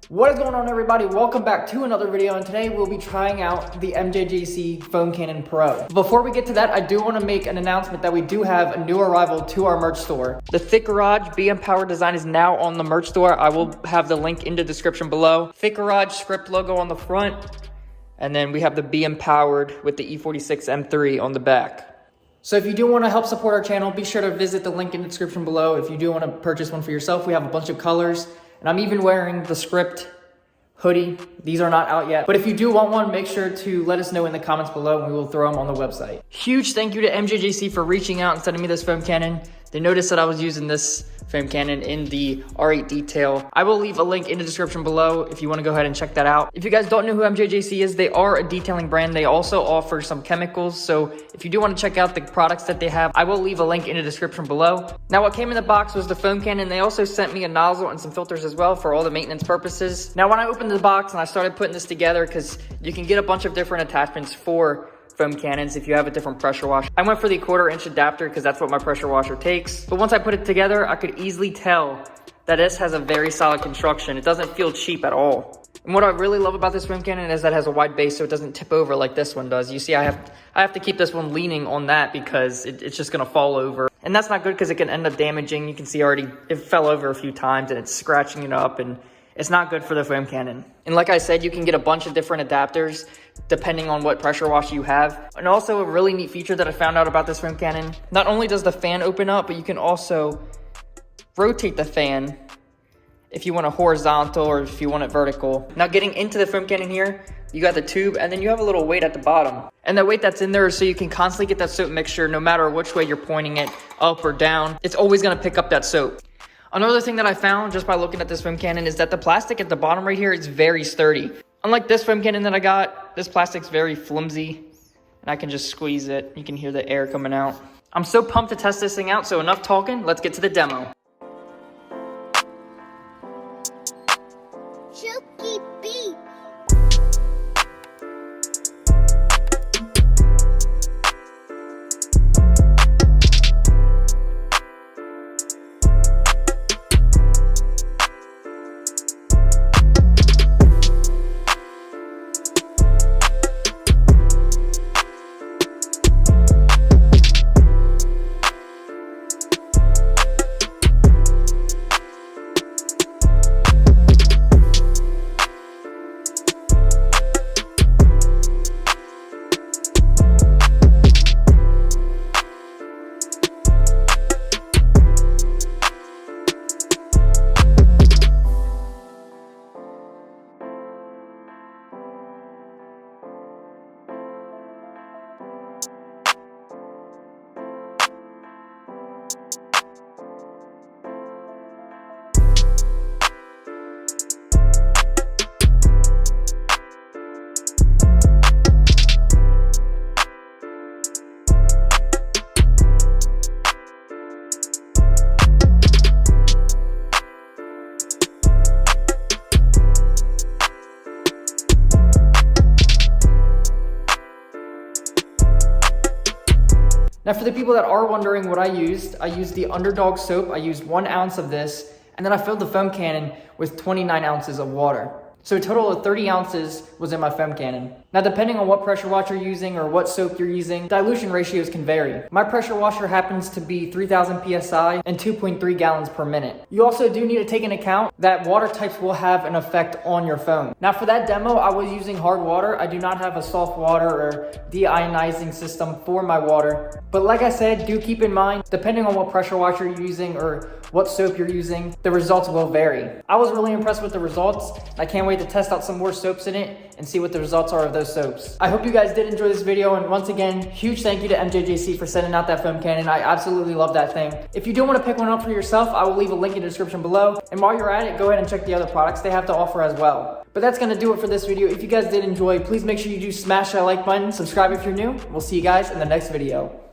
What is going on, everybody? Welcome back to another video, and today we'll be trying out the MJJC Foam Cannon Pro. Before we get to that, I do want to make an announcement that we do have a new arrival to our merch store. The ThicGarage MPOWERED design is now on the merch store. I will have the link in the description below. ThicGarage script logo on the front, and then we have the MPOWERED with the E46 M3 on the back. So if you do want to help support our channel, be sure to visit the link in the description below. If you do want to purchase one for yourself, we have a bunch of colors. And I'm even wearing the script hoodie. These are not out yet. But if you do want one, make sure to let us know in the comments below and we will throw them on the website. Huge thank you to MJJC for reaching out and sending me this foam cannon. They noticed that I was using this foam cannon in the R8 detail. I will leave a link in the description below if you want to go ahead and check that out. If you guys don't know who MJJC is, they are a detailing brand. They also offer some chemicals. So if you do want to check out the products that they have, I will leave a link in the description below. Now, what came in the box was the foam cannon. They also sent me a nozzle and some filters as well for all the maintenance purposes. Now, when I opened the box and I started putting this together, because you can get a bunch of different attachments for foam cannons if you have a different pressure washer. I went for the 1/4-inch adapter because that's what my pressure washer takes. But once I put it together, I could easily tell that this has a very solid construction. It doesn't feel cheap at all. And what I really love about this foam cannon is that it has a wide base so it doesn't tip over like this one does. You see, I have to keep this one leaning on that because it's just gonna fall over. And that's not good because it can end up damaging. You can see already it fell over a few times and it's scratching it up, and it's not good for the foam cannon. And like I said, you can get a bunch of different adapters depending on what pressure washer you have. And also a really neat feature that I found out about this foam cannon, not only does the fan open up, but you can also rotate the fan if you want it horizontal or if you want it vertical. Now, getting into the foam cannon here, you got the tube and then you have a little weight at the bottom. And that weight that's in there is so you can constantly get that soap mixture no matter which way you're pointing it, up or down. It's always gonna pick up that soap. Another thing that I found just by looking at this foam cannon is that the plastic at the bottom right here is very sturdy. Unlike this foam cannon that I got, this plastic's very flimsy and I can just squeeze it. You can hear the air coming out. I'm so pumped to test this thing out, so enough talking, let's get to the demo. Chooky beat. Now, for the people that are wondering what I used the Underdog soap. I used 1 ounce of this, and then I filled the foam cannon with 29 ounces of water. So a total of 30 ounces was in my foam cannon. Now, depending on what pressure washer you're using or what soap you're using, dilution ratios can vary. My pressure washer happens to be 3000 PSI and 2.3 gallons per minute. You also do need to take into account that water types will have an effect on your foam. Now, for that demo, I was using hard water. I do not have a soft water or deionizing system for my water. But like I said, do keep in mind, depending on what pressure washer you're using or what soap you're using, the results will vary. I was really impressed with the results. I can't wait to test out some more soaps in it and see what the results are of those soaps. I hope you guys did enjoy this video, and once again, huge thank you to MJJC for sending out that foam cannon. I absolutely love that thing. If you do want to pick one up for yourself, I will leave a link in the description below. And while you're at it, go ahead and check the other products they have to offer as well. But that's gonna do it for this video. If you guys did enjoy, please make sure you do smash that like button, subscribe if you're new. We'll see you guys in the next video.